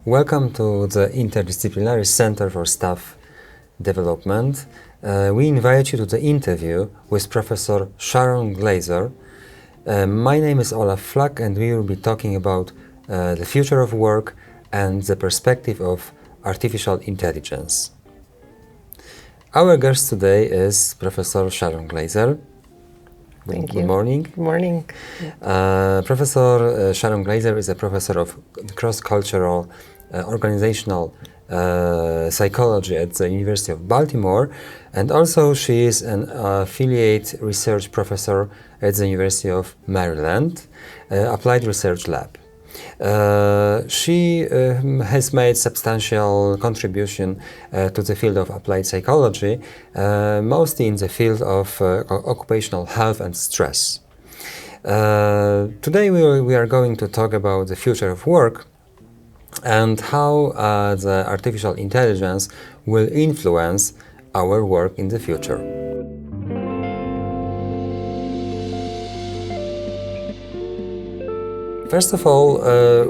Welcome to the Interdisciplinary Center for Staff Development. We invite you to the interview with Professor Sharon Glazer. My name is Olaf Flack, and we will be talking about the future of work and the perspective of artificial intelligence. Our guest today is Professor Sharon Glazer. Good morning. Good morning. Professor Sharon Glazer is a professor of cross-cultural organizational psychology at the University of Baltimore, and also she is an affiliate research professor at the University of Maryland, Applied Research Lab. She has made substantial contribution to the field of applied psychology, mostly in the field of occupational health and stress. Today we are going to talk about the future of work and how the artificial intelligence will influence our work in the future. First of all,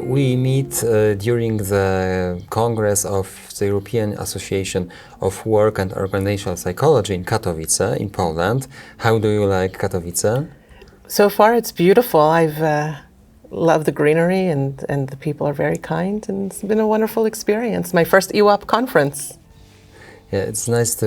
we meet during the Congress of the European Association of Work and Organizational Psychology in Katowice, in Poland. How do you like Katowice? So far it's beautiful. I've loved the greenery and the people are very kind, and it's been a wonderful experience. My first EWAP conference. Yeah, it's nice to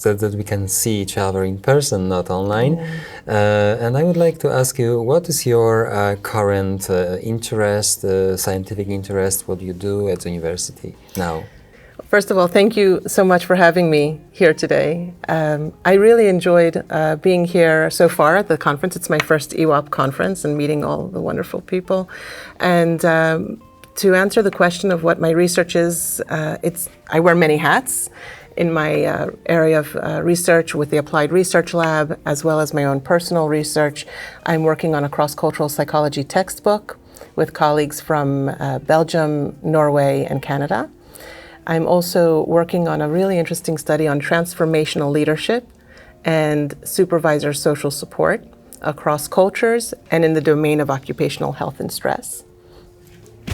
that we can see each other in person, not online. And I would like to ask you, what is your current interest, scientific interest? What do you do at the university now? First of all, thank you so much for having me here today. I really enjoyed being here so far at the conference. It's my first EWAP conference and meeting all the wonderful people. And to answer the question of what my research is, I wear many hats in my area of research with the Applied Research Lab, as well as my own personal research. I'm working on a cross-cultural psychology textbook with colleagues from Belgium, Norway, and Canada. I'm also working on a really interesting study on transformational leadership and supervisor social support across cultures and in the domain of occupational health and stress.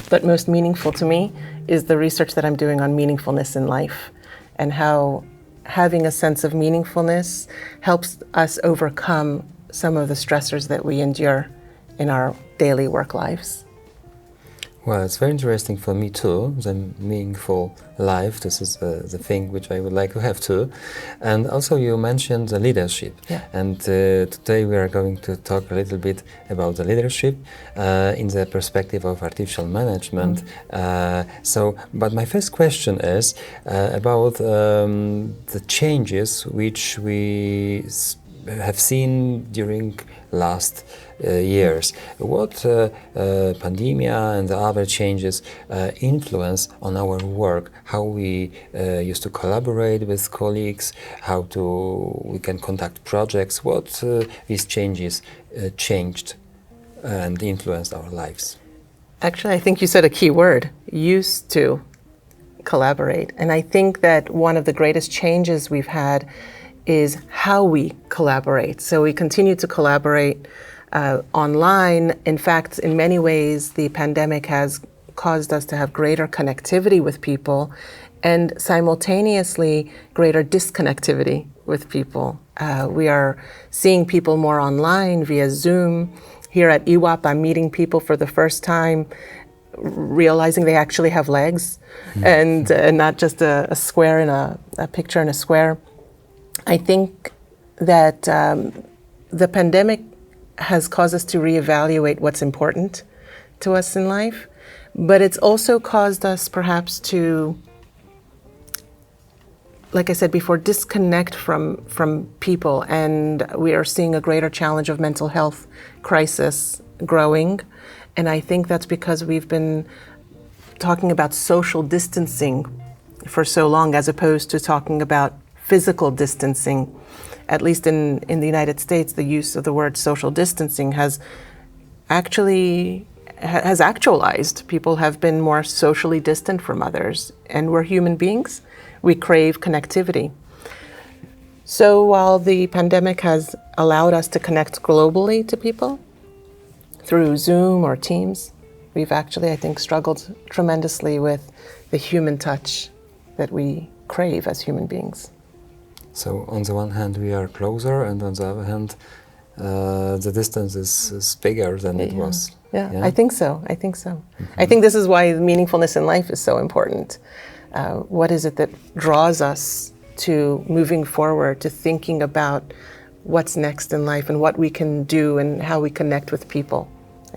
But most meaningful to me is the research that I'm doing on meaningfulness in life and how having a sense of meaningfulness helps us overcome some of the stressors that we endure in our daily work lives. Well, it's very interesting for me too, the meaningful life. This is the thing which I would like to have too. And also you mentioned the leadership. Yeah. And today we are going to talk a little bit about the leadership in the perspective of artificial management. But my first question is about the changes which we have seen during last years. What pandemic and the other changes influence on our work, how we used to collaborate with colleagues, how we can conduct projects, what these changes changed and influenced our lives? Actually, I think you said a key word, used to collaborate. And I think that one of the greatest changes we've had is how we collaborate. So we continue to collaborate online. In fact, in many ways, the pandemic has caused us to have greater connectivity with people and simultaneously greater disconnectivity with people. We are seeing people more online via Zoom. Here at EWAP, I'm meeting people for the first time, realizing they actually have legs and not just a square in a picture in a square. I think that the pandemic has caused us to reevaluate what's important to us in life, but it's also caused us perhaps to, like I said before, disconnect from people, and we are seeing a greater challenge of mental health crisis growing, and I think that's because we've been talking about social distancing for so long as opposed to talking about physical distancing. At least in the United States, the use of the word social distancing has actualized. People have been more socially distant from others, and we're human beings. We crave connectivity. So while the pandemic has allowed us to connect globally to people through Zoom or Teams, we've actually, I think, struggled tremendously with the human touch that we crave as human beings. So on the one hand we are closer, and on the other hand the distance is bigger than it was. Yeah, I think so. I think this is why meaningfulness in life is so important. What is it that draws us to moving forward, to thinking about what's next in life and what we can do and how we connect with people?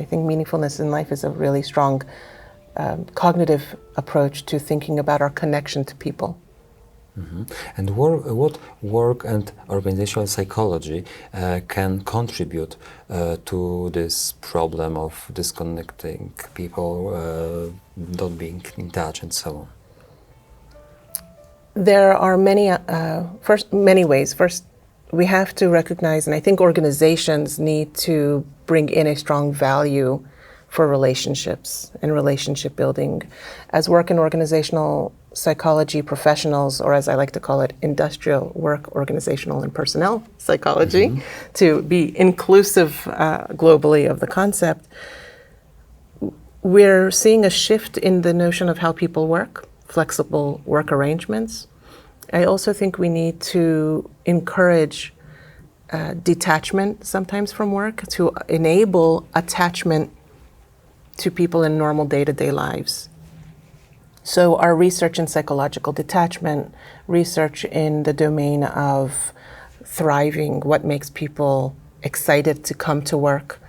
I think meaningfulness in life is a really strong cognitive approach to thinking about our connection to people. And what work and organizational psychology can contribute to this problem of disconnecting people, not being in touch, and so on? There are many ways. First, we have to recognize, and I think organizations need to bring in a strong value for relationships and relationship building. As work and organizational psychology professionals, or as I like to call it, industrial work, organizational and personnel psychology, to be inclusive globally of the concept, we're seeing a shift in the notion of how people work, flexible work arrangements. I also think we need to encourage detachment sometimes from work to enable attachment to people in normal day-to-day lives. So our research in psychological detachment, research in the domain of thriving, what makes people excited to come to work,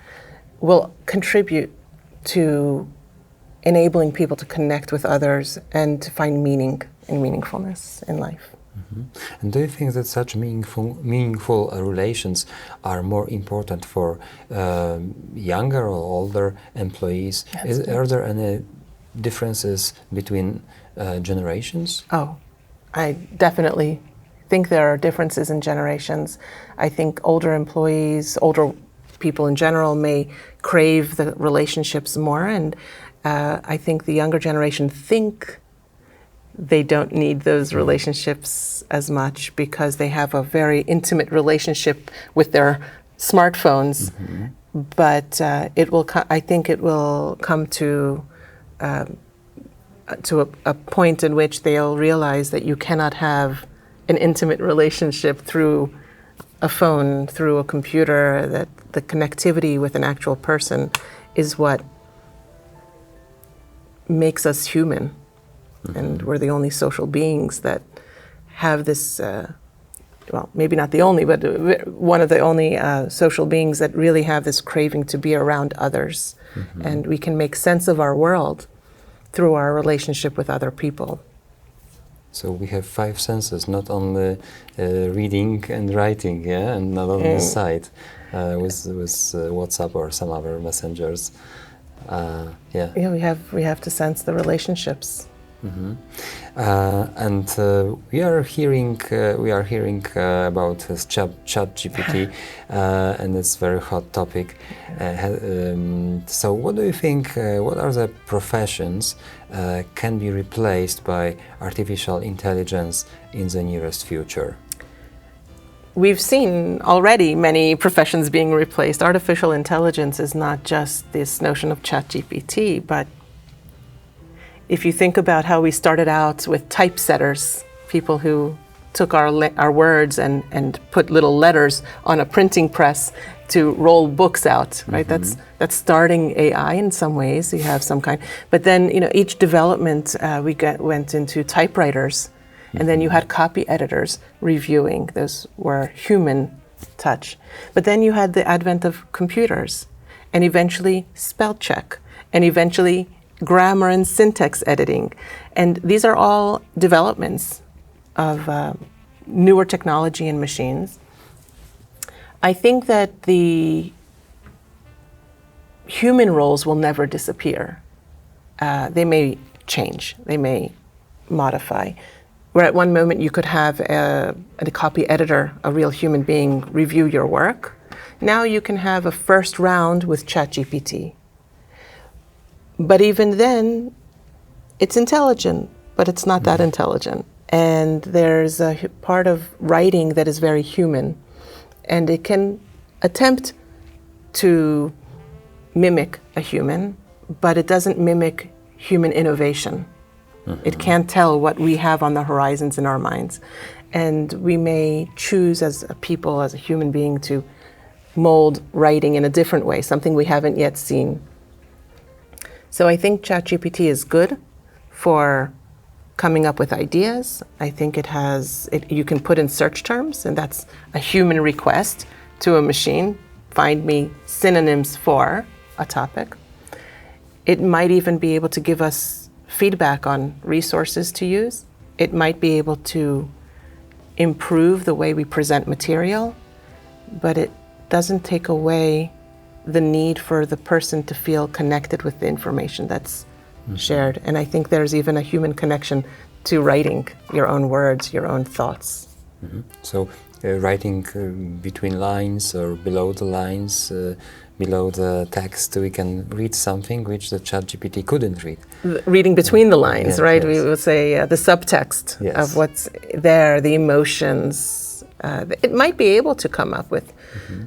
will contribute to enabling people to connect with others and to find meaning and meaningfulness in life. And do you think that such meaningful relations are more important for younger or older employees? Are there any differences between generations? Oh, I definitely think there are differences in generations. I think older employees, older people in general, may crave the relationships more, and I think the younger generation think they don't need those relationships as much because they have a very intimate relationship with their smartphones. But I think it will come to a point in which they'll realize that you cannot have an intimate relationship through a phone, through a computer, that the connectivity with an actual person is what makes us human. And we're the only social beings that have this, well, maybe not the only, but one of the only social beings that really have this craving to be around others. And we can make sense of our world through our relationship with other people. So we have 5 senses, not only reading and writing, and not only sight with WhatsApp or some other messengers. We have to sense the relationships. And we are hearing about ChatGPT, and it's a very hot topic. So, what do you think? What are the professions can be replaced by artificial intelligence in the nearest future? We've seen already many professions being replaced. Artificial intelligence is not just this notion of ChatGPT, but if you think about how we started out with typesetters, people who took our words and put little letters on a printing press to roll books out, right? That's starting AI in some ways. You have some kind, but then each development went into typewriters, and then you had copy editors reviewing. Those were human touch. But then you had the advent of computers, and eventually spell check, and eventually grammar and syntax editing. And these are all developments of newer technology and machines. I think that the human roles will never disappear. They may change, they may modify. Where at one moment you could have a copy editor, a real human being, review your work. Now you can have a first round with ChatGPT. But even then, it's intelligent, but it's not that intelligent. And there's a part of writing that is very human. And it can attempt to mimic a human, but it doesn't mimic human innovation. It can't tell what we have on the horizons in our minds. And we may choose as a people, as a human being, to mold writing in a different way, something we haven't yet seen. So I think ChatGPT is good for coming up with ideas. I think you can put in search terms, and that's a human request to a machine. Find me synonyms for a topic. It might even be able to give us feedback on resources to use. It might be able to improve the way we present material, but it doesn't take away the need for the person to feel connected with the information that's shared. And I think there's even a human connection to writing your own words, your own thoughts. So writing between lines or below the lines, below the text, we can read something which the ChatGPT couldn't read. Reading between the lines, Yes, right? yes. We would say the subtext Yes. of what's there, the emotions. It might be able to come up with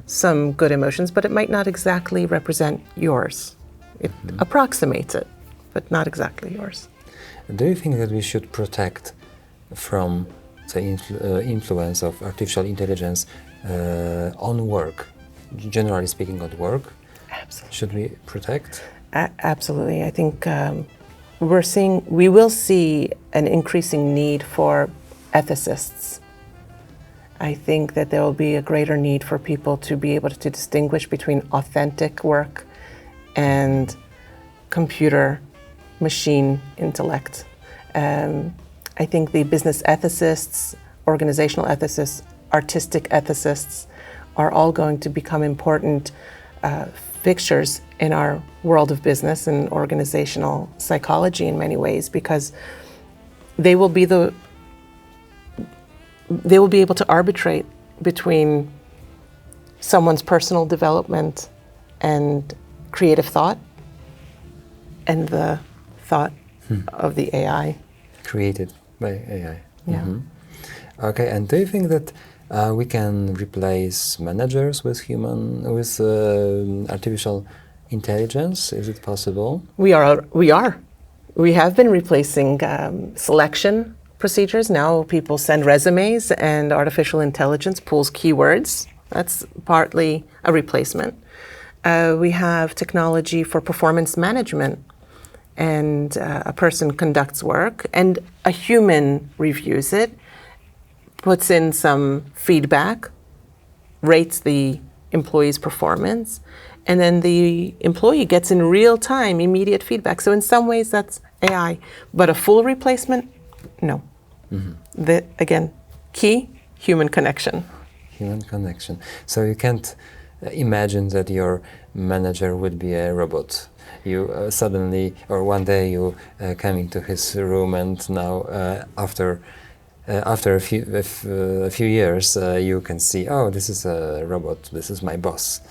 some good emotions, but it might not exactly represent yours. It approximates it, but not exactly yours. Do you think that we should protect from the influence of artificial intelligence on work? Generally speaking, on work? Absolutely. Should we protect? Absolutely. I think we will see an increasing need for ethicists. I think that there will be a greater need for people to be able to distinguish between authentic work and computer machine intellect. I think the business ethicists, organizational ethicists, artistic ethicists are all going to become important fixtures in our world of business and organizational psychology in many ways, because they will be able to arbitrate between someone's personal development and creative thought and the thought of the AI. Created by AI. Yeah. Okay, and do you think that we can replace managers with artificial intelligence? Is it possible? We are. We have been replacing selection procedures. Now people send resumes and artificial intelligence pulls keywords. That's partly a replacement. We have technology for performance management, and a person conducts work and a human reviews it, puts in some feedback, rates the employee's performance, and then the employee gets in real time immediate feedback. So in some ways that's AI, but a full replacement, no. Again, key, human connection. Human connection. So you can't imagine that your manager would be a robot. You suddenly, or one day you come into his room, and now after a few years you can see, oh, this is a robot, this is my boss.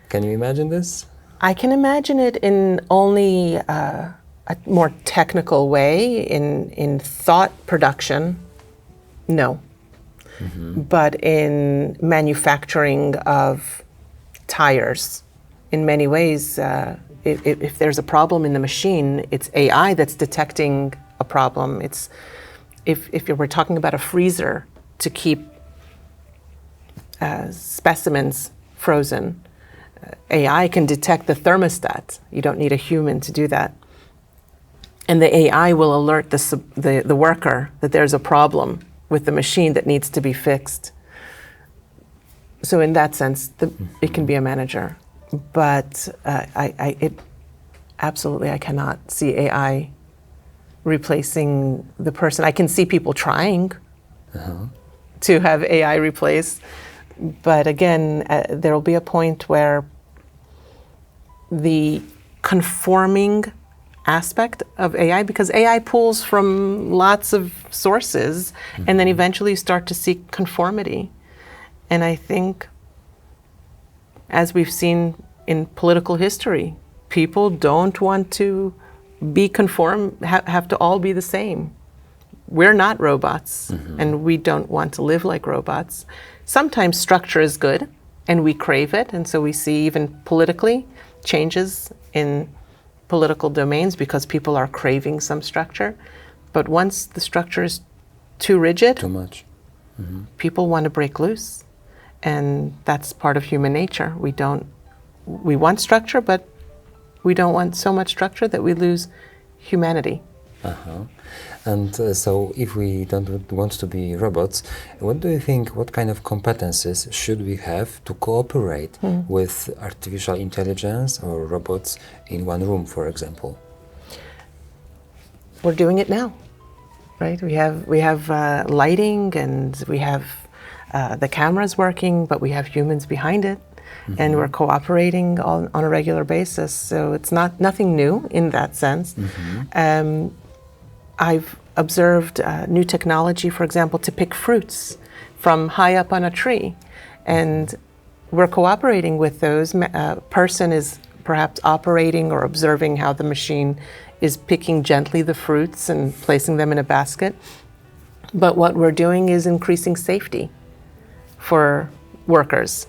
Can you imagine this? I can imagine it in only a more technical way, in thought production, no. But in manufacturing of tires, in many ways, if there's a problem in the machine, it's AI that's detecting a problem. It's if you were talking about a freezer to keep specimens frozen, AI can detect the thermostat. You don't need a human to do that. And the AI will alert the worker that there's a problem with the machine that needs to be fixed. So in that sense, it can be a manager. But absolutely, I cannot see AI replacing the person. I can see people trying to have AI replace. But again, there will be a point where the conforming aspect of AI, because AI pulls from lots of sources, and then eventually you start to see conformity. And I think, as we've seen in political history, people don't want to be have to all be the same. We're not robots, and we don't want to live like robots. Sometimes structure is good, and we crave it, and so we see even politically changes in political domains because people are craving some structure. But once the structure is too rigid, Too much. people want to break loose. And that's part of human nature. We want structure, but we don't want so much structure that we lose humanity. And so if we don't want to be robots, what do you think, what kind of competences should we have to cooperate with artificial intelligence or robots in one room, for example? We're doing it now, right? We have lighting, and we have the cameras working, but we have humans behind it, and we're cooperating on a regular basis. So it's nothing new in that sense. I've observed new technology, for example, to pick fruits from high up on a tree, and we're cooperating with those. A person is perhaps operating or observing how the machine is picking gently the fruits and placing them in a basket. But what we're doing is increasing safety for workers.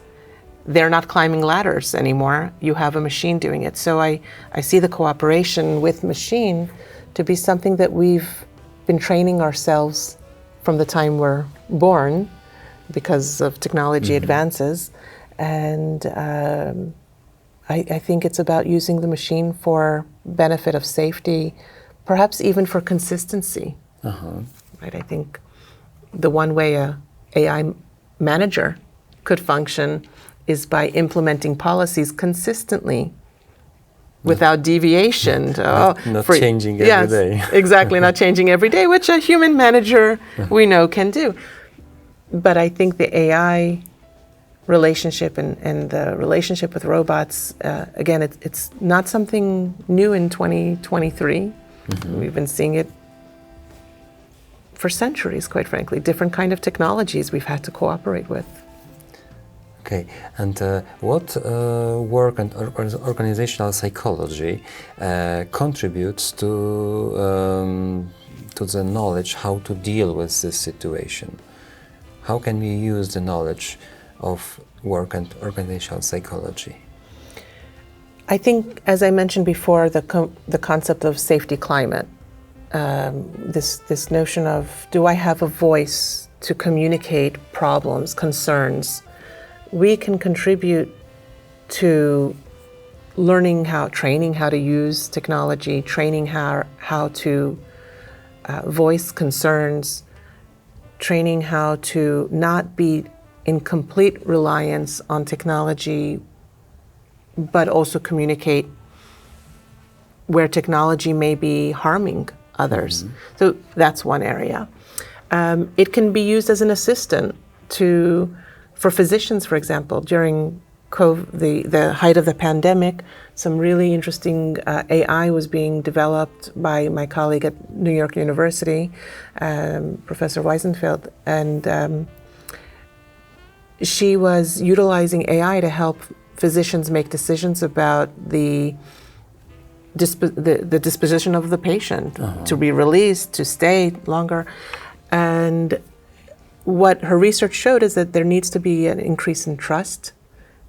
They're not climbing ladders anymore. You have a machine doing it. So I see the cooperation with machine to be something that we've been training ourselves from the time we're born because of technology advances. And I think it's about using the machine for benefit of safety, perhaps even for consistency. Right? I think the one way a AI manager could function is by implementing policies consistently without deviation. Not changing every day. Exactly, not changing every day, which a human manager we know can do. But I think the AI relationship and the relationship with robots, again, it's not something new in 2023. We've been seeing it for centuries, quite frankly. Different kind of technologies we've had to cooperate with. Okay, and what work and organizational psychology contributes to the knowledge how to deal with this situation? How can we use the knowledge of work and organizational psychology? I think, as I mentioned before, the concept of safety climate, this notion of, do I have a voice to communicate problems, concerns? We can contribute to training how to use technology, training how to voice concerns, training how to not be in complete reliance on technology, but also communicate where technology may be harming others. So that's one area. It can be used as an assistant for physicians, for example. During the height of the pandemic, some really interesting AI was being developed by my colleague at New York University, Professor Weisenfeld, and she was utilizing AI to help physicians make decisions about the disposition of the patient, to be released, to stay longer. And what her research showed is that there needs to be an increase in trust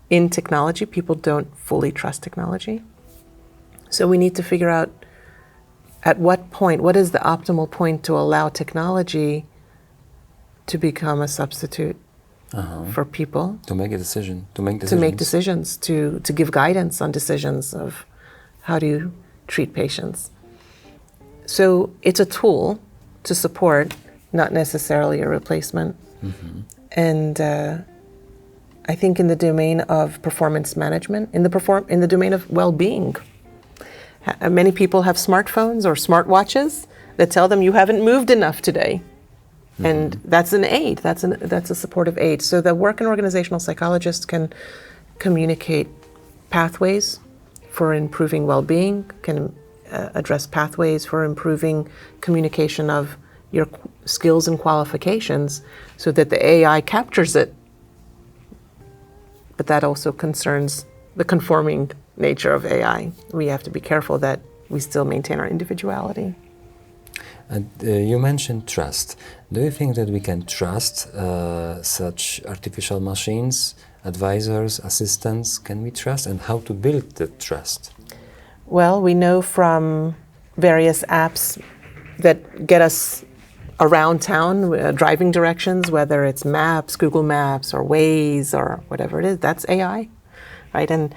in technology. People don't fully trust technology. So we need to figure out at what point, what is the optimal point to allow technology to become a substitute for people. To make a decision, to make decisions, to give guidance on decisions of how do you treat patients. So it's a tool to support, not necessarily a replacement. And I think in the domain of performance management, in the domain of well-being, many people have smartphones or smartwatches that tell them you haven't moved enough today. And that's an aid, that's a supportive aid. So the work and organizational psychologist can communicate pathways for improving well-being, can address pathways for improving communication of your skills and qualifications so that the AI captures it. But that also concerns the conforming nature of AI. We have to be careful that we still maintain our individuality. And you mentioned trust. Do you think that we can trust such artificial machines, advisors, assistants? Can we trust, and how to build the trust? Well, we know from various apps that get us around town, driving directions, whether it's Maps, Google Maps, or Waze, or whatever it is, that's AI, right? And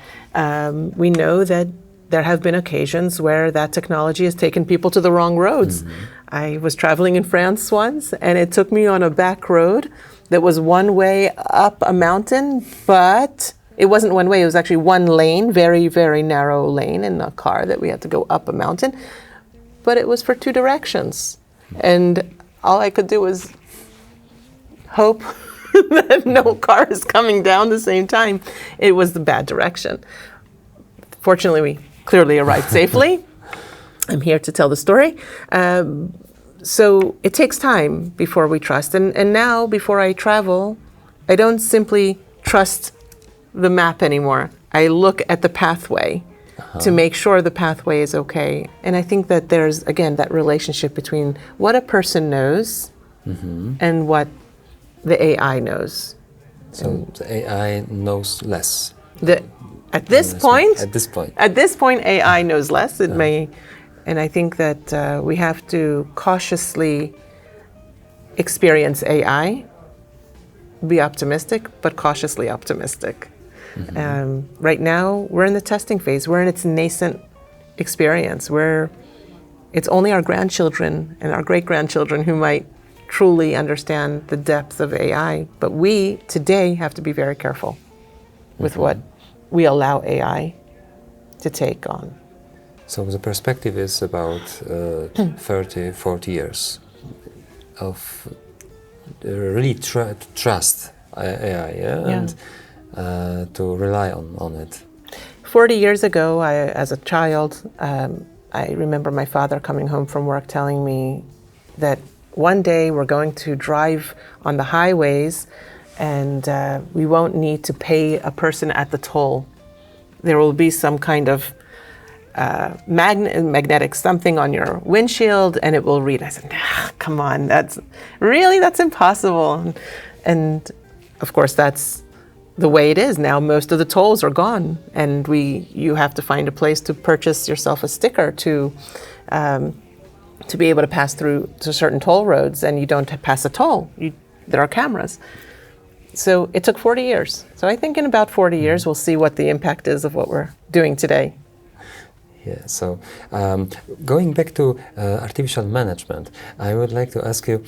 we know that there have been occasions where that technology has taken people to the wrong roads. I was traveling in France once, and it took me on a back road that was one way up a mountain, but it wasn't one way, it was actually one lane, very, very narrow lane in a car that we had to go up a mountain, but it was for two directions. And all I could do was hope that no car is coming down the same time. It was the bad direction. Fortunately, we clearly arrived safely. I'm here to tell the story. So it takes time before we trust. And now, before I travel, I don't simply trust the map anymore. I look at the pathway to make sure the pathway is okay. And I think that there's, again, that relationship between what a person knows and what the AI knows. So the AI knows less. At this point, AI knows less. It may, and I think that we have to cautiously experience AI, be optimistic, but cautiously optimistic. Right now, we're in the testing phase. We're in its nascent experience, where it's only our grandchildren and our great-grandchildren who might truly understand the depth of AI. But we, today, have to be very careful with what we allow AI to take on. So the perspective is about 30, 40 years of really trust AI, and to rely on it. 40 years ago, as a child, I remember my father coming home from work telling me that one day we're going to drive on the highways and we won't need to pay a person at the toll. There will be some kind of magnetic something on your windshield and it will read. I said, nah, come on, that's impossible. And of course, that's the way it is now. Most of the tolls are gone, and you have to find a place to purchase yourself a sticker to be able to pass through to certain toll roads, and you don't pass a toll. There are cameras. So it took 40 years. So I think in about 40 years, we'll see what the impact is of what we're doing today. Yeah, so going back to artificial management, I would like to ask you,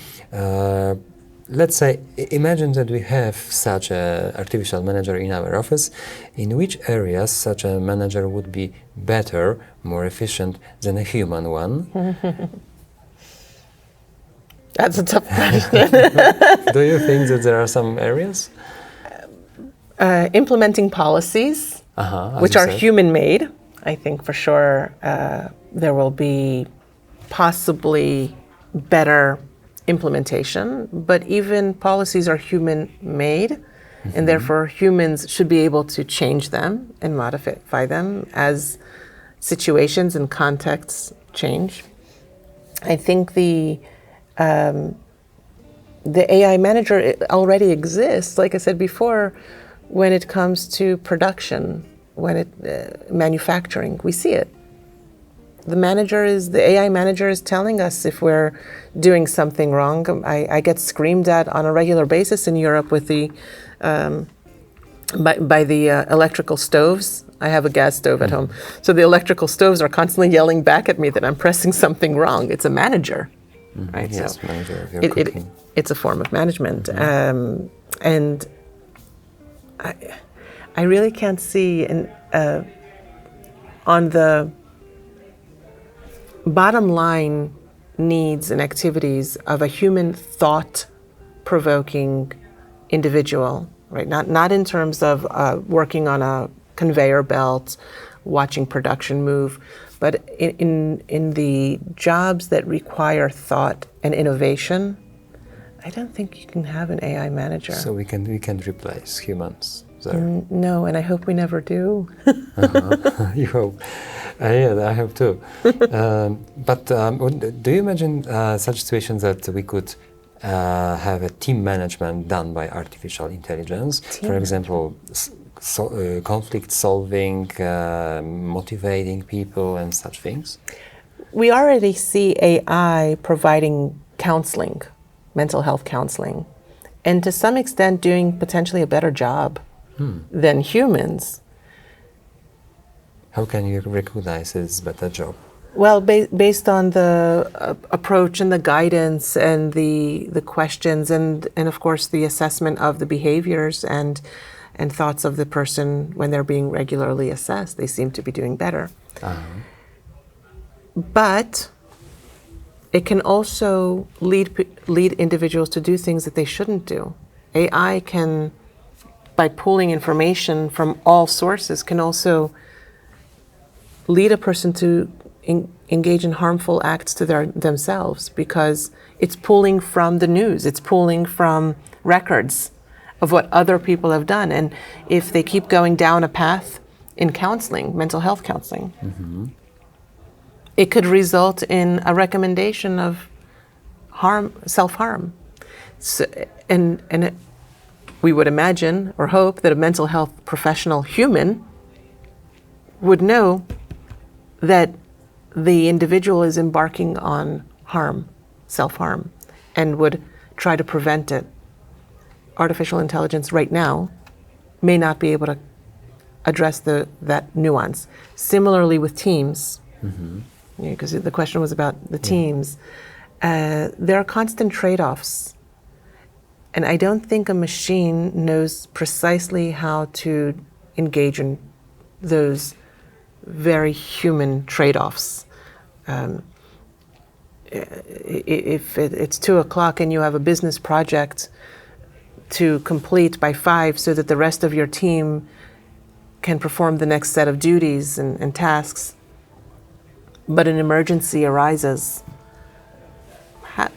let's say, imagine that we have such an artificial manager in our office. In which areas such a manager would be better, more efficient than a human one? That's a tough question. Do you think that there are some areas? Implementing policies, which are human-made. I think for sure there will be possibly better implementation, but even policies are human-made, and therefore humans should be able to change them and modify them as situations and contexts change. I think the AI manager already exists, like I said before, when it comes to production, manufacturing, we see it. The AI manager is telling us if we're doing something wrong. I get screamed at on a regular basis in Europe with by the electrical stoves. I have a gas stove at home. So the electrical stoves are constantly yelling back at me that I'm pressing something wrong. It's a manager, right? Yes, so manager of your cooking. It's a form of management. And I really can't see on the bottom line needs and activities of a human thought-provoking individual, right? Not in terms of working on a conveyor belt, watching production move, but in the jobs that require thought and innovation, I don't think you can have an AI manager. So we can replace humans. No, and I hope we never do. You hope. Yeah, I hope too. But do you imagine such situations that we could have a team management done by artificial intelligence. For example, conflict solving, motivating people and such things? We already see AI providing counseling, mental health counseling, and to some extent doing potentially a better job than humans. How can you recognize it's better job? Well, based on the approach and the guidance and the questions and of course the assessment of the behaviors and thoughts of the person when they're being regularly assessed, they seem to be doing better. But it can also lead individuals to do things that they shouldn't do. AI can, by pulling information from all sources, can also lead a person to engage in harmful acts to themselves because it's pulling from the news, it's pulling from records of what other people have done. And if they keep going down a path in counseling, mental health counseling, it could result in a recommendation of harm, self-harm. So, we would imagine or hope that a mental health professional human would know that the individual is embarking on harm, self-harm, and would try to prevent it. Artificial intelligence right now may not be able to address that nuance. Similarly with teams, because the question was about the teams, there are constant trade-offs. And I don't think a machine knows precisely how to engage in those very human trade-offs. If it's 2:00 and you have a business project to complete by 5 so that the rest of your team can perform the next set of duties and tasks, but an emergency arises,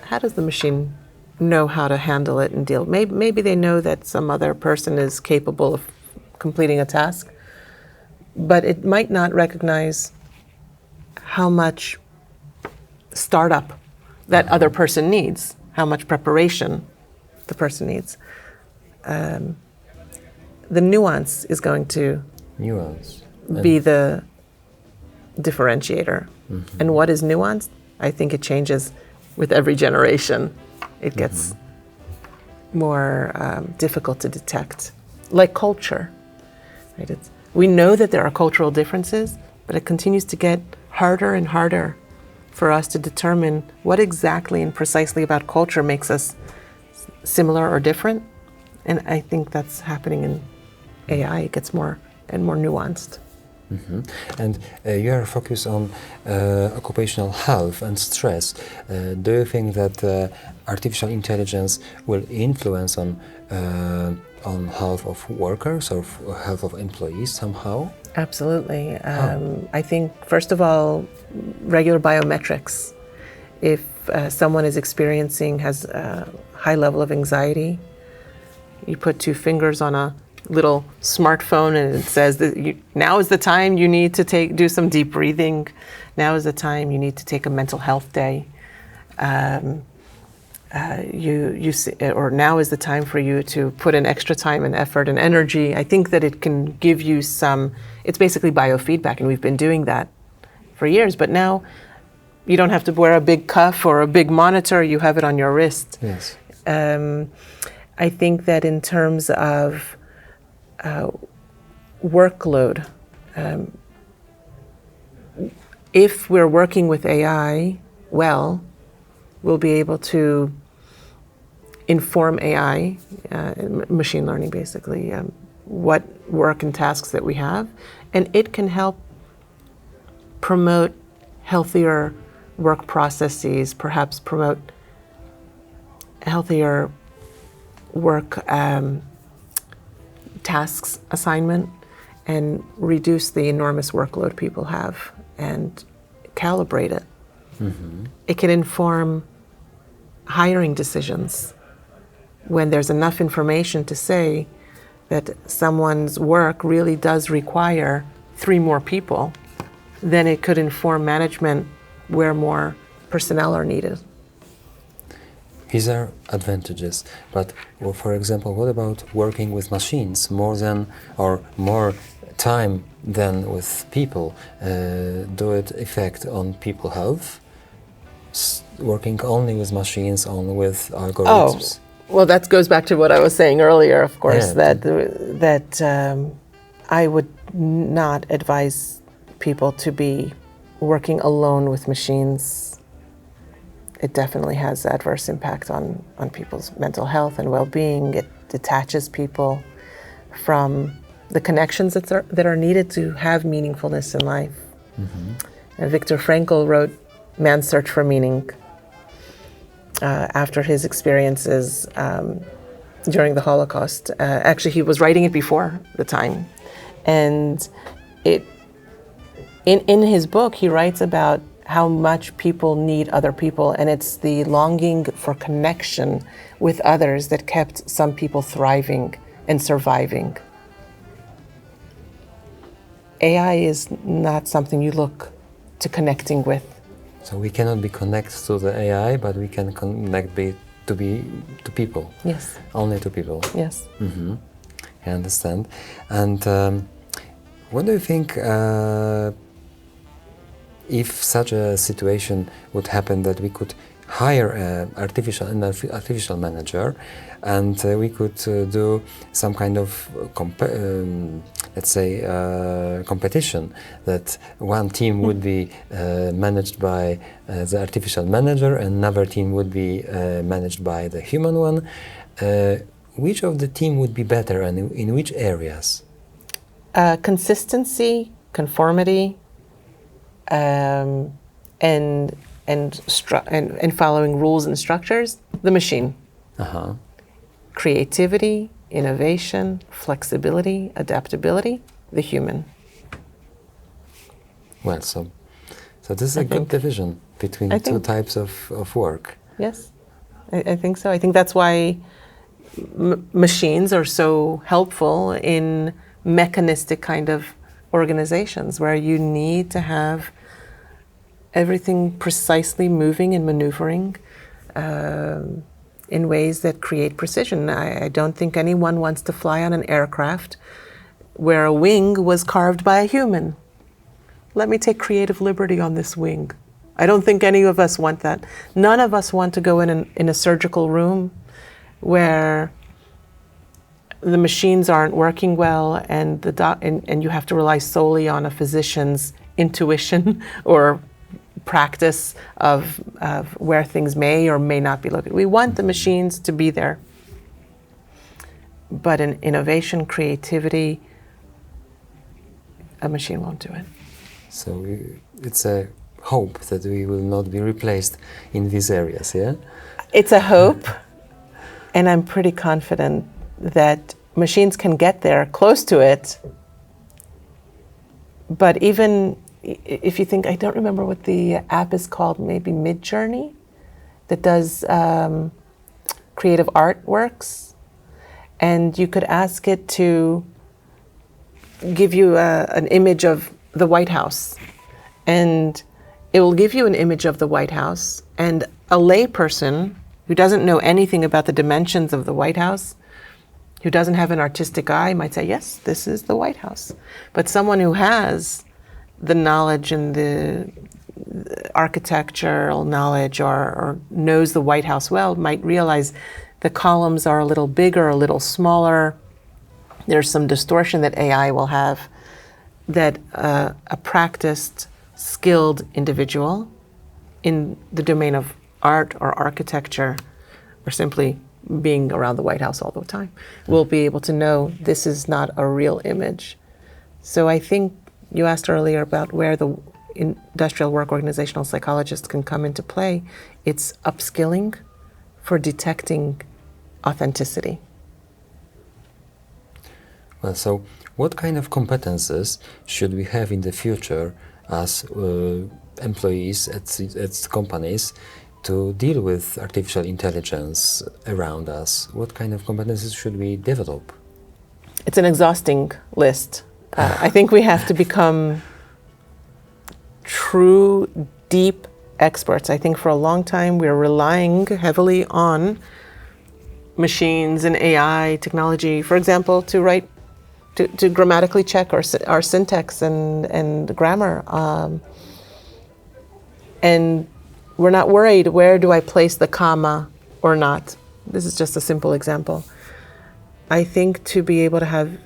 how does the machine know how to handle it and deal? Maybe they know that some other person is capable of completing a task, but it might not recognize how much startup that other person needs, how much preparation the person needs. The nuance is going to be the differentiator. And what is nuanced? I think it changes with every generation. It gets more difficult to detect. Like culture, right? We know that there are cultural differences, but it continues to get harder and harder for us to determine what exactly and precisely about culture makes us similar or different. And I think that's happening in AI. It gets more and more nuanced. And you are focused on occupational health and stress. Do you think that artificial intelligence will influence on health of workers or health of employees somehow? Absolutely. I think, first of all, regular biometrics. If someone is has a high level of anxiety, you put 2 fingers on a little smartphone and it says that now is the time you need to do some deep breathing. Now is the time you need to take a mental health day. Or now is the time for you to put in extra time and effort and energy. I think that it can give you it's basically biofeedback, and we've been doing that for years, but now you don't have to wear a big cuff or a big monitor, you have it on your wrist. Yes. I think that in terms of workload, if we're working with AI well, we'll be able to inform AI, machine learning basically, what work and tasks that we have, and it can help promote healthier work processes, perhaps promote healthier work tasks assignment, and reduce the enormous workload people have and calibrate it. It can inform hiring decisions. When there's enough information to say that someone's work really does require 3 more people, then it could inform management where more personnel are needed. These are advantages, but for example, what about working with machines more time than with people? Do it affect on people health? Working only with machines, only with algorithms? Well, that goes back to what I was saying earlier, of course, Yeah. that I would not advise people to be working alone with machines. It definitely has adverse impact on people's mental health and well-being. It detaches people from the connections that are needed to have meaningfulness in life. And Viktor Frankl wrote Man's Search for Meaning after his experiences during the Holocaust. Actually, he was writing it before the time. And in his book, he writes about how much people need other people, and it's the longing for connection with others that kept some people thriving and surviving. AI is not something you look to connecting with. So we cannot be connected to the AI, but we can connect to people. Yes. Only to people. Yes. I understand. And what do you think? If such a situation would happen, that we could hire an artificial manager, and we could do some kind of competition, that one team would be managed by the artificial manager, and another team would be managed by the human one. Which of the team would be better, and in which areas? Consistency, conformity, and following rules and structures, the machine. Creativity, innovation, flexibility, adaptability, the human. Well, so this is a good division between the two types of work. Yes, I think so. I think that's why machines are so helpful in mechanistic kind of organizations, where you need to have everything precisely moving and maneuvering in ways that create precision. I don't think anyone wants to fly on an aircraft where a wing was carved by a human. Let me take creative liberty on this wing. I don't think any of us want that. None of us want to go in a surgical room where the machines aren't working well, and and you have to rely solely on a physician's intuition or practice of where things may or may not be located. We want the machines to be there. But in innovation, creativity, a machine won't do it. So it's a hope that we will not be replaced in these areas, yeah? It's a hope, and I'm pretty confident that machines can get there, close to it. But even if you think, I don't remember what the app is called, maybe Midjourney, that does creative artworks, and you could ask it to give you an image of the White House, and it will give you an image of the White House, and a layperson who doesn't know anything about the dimensions of the White House, who doesn't have an artistic eye, might say, yes, this is the White House. But someone who has the knowledge and the architectural knowledge or knows the White House well might realize the columns are a little bigger, a little smaller. There's some distortion that AI will have, that a practiced, skilled individual in the domain of art or architecture, or simply being around the White House all the time, will be able to know this is not a real image. So I think you asked earlier about where the industrial work organizational psychologists can come into play. It's upskilling for detecting authenticity. Well, so what kind of competences should we have in the future as employees at companies to deal with artificial intelligence around us? What kind of competences should we develop? It's an exhausting list. I think we have to become true, deep experts. I think for a long time we're relying heavily on machines and AI technology, for example, to write, to grammatically check our syntax and grammar. And we're not worried, where do I place the comma or not? This is just a simple example. I think to be able to have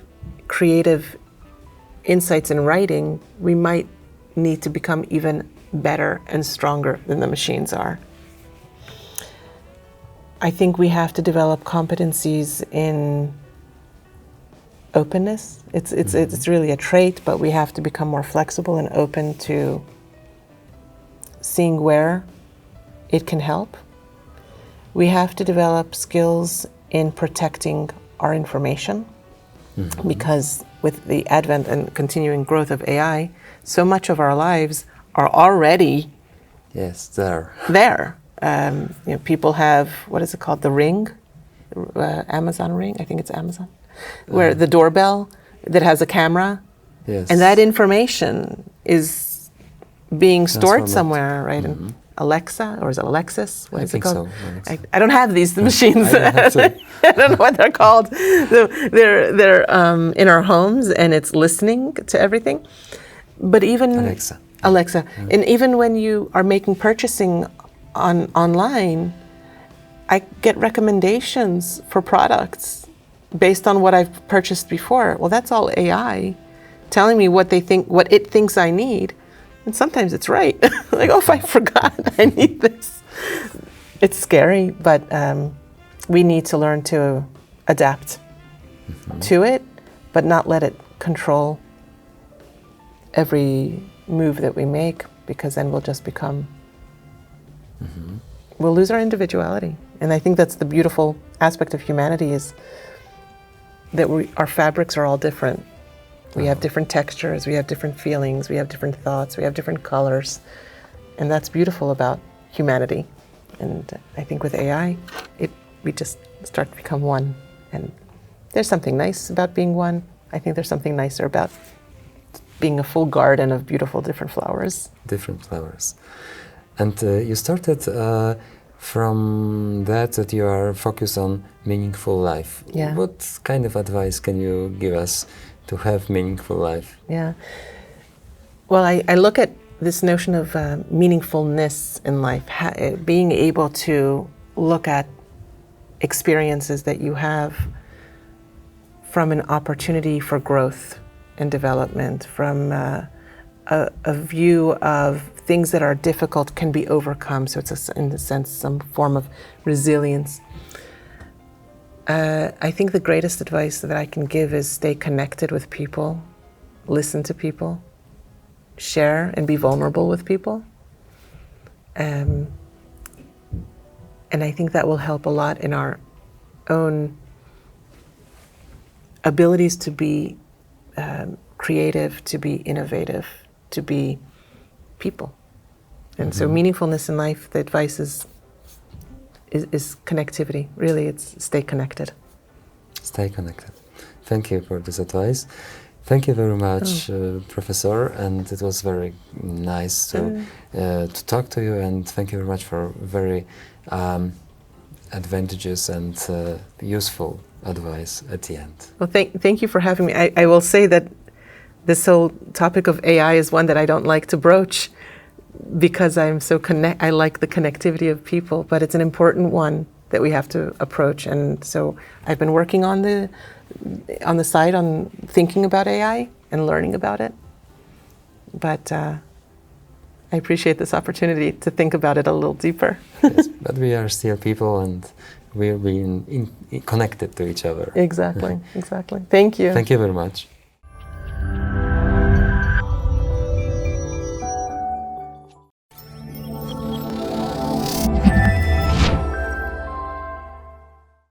creative insights in writing, we might need to become even better and stronger than the machines are. I think we have to develop competencies in openness. It's really a trait, but we have to become more flexible and open to seeing where it can help. We have to develop skills in protecting our information, because with the advent and continuing growth of AI, so much of our lives are already there. People have, what is it called, the Ring, Amazon Ring, I think it's Amazon, where the doorbell that has a camera, and that information is being stored somewhere, right? In Alexa, or is it Alexis? What is it called? So. I don't have these machines. I don't know what they're called. So they're in our homes, and it's listening to everything. But even Alexa, and even when you are making purchasing online, I get recommendations for products based on what I've purchased before. Well, that's all AI telling me what it thinks I need. And sometimes it's right. Like, oh, if I forgot, I need this. It's scary, but we need to learn to adapt to it, but not let it control every move that we make, because then we'll just become, we'll lose our individuality. And I think that's the beautiful aspect of humanity, is that our fabrics are all different. We have different textures, we have different feelings, we have different thoughts, we have different colors. And that's beautiful about humanity. And I think with AI, we just start to become one. And there's something nice about being one. I think there's something nicer about being a full garden of beautiful different flowers. Different flowers. And you started from that you are focused on meaningful life. Yeah. What kind of advice can you give us to have meaningful life? Yeah. Well, I look at this notion of meaningfulness in life, being able to look at experiences that you have from an opportunity for growth and development, from a view of things that are difficult can be overcome. So it's, in a sense, some form of resilience. I think the greatest advice that I can give is stay connected with people, listen to people, share and be vulnerable with people. And I think that will help a lot in our own abilities to be creative, to be innovative, to be people. And so meaningfulness in life, the advice is connectivity. Really, it's stay connected. Stay connected. Thank you for this advice. Thank you very much, Professor, and it was very nice to talk to you, and thank you very much for very advantageous and useful advice at the end. Well, thank you for having me. I will say that this whole topic of AI is one that I don't like to broach, because I like the connectivity of people, but it's an important one that we have to approach. And so I've been working on the side on thinking about AI and learning about it. But I appreciate this opportunity to think about it a little deeper. Yes, but we are still people, and we're being connected to each other. Exactly, exactly. Thank you. Thank you very much.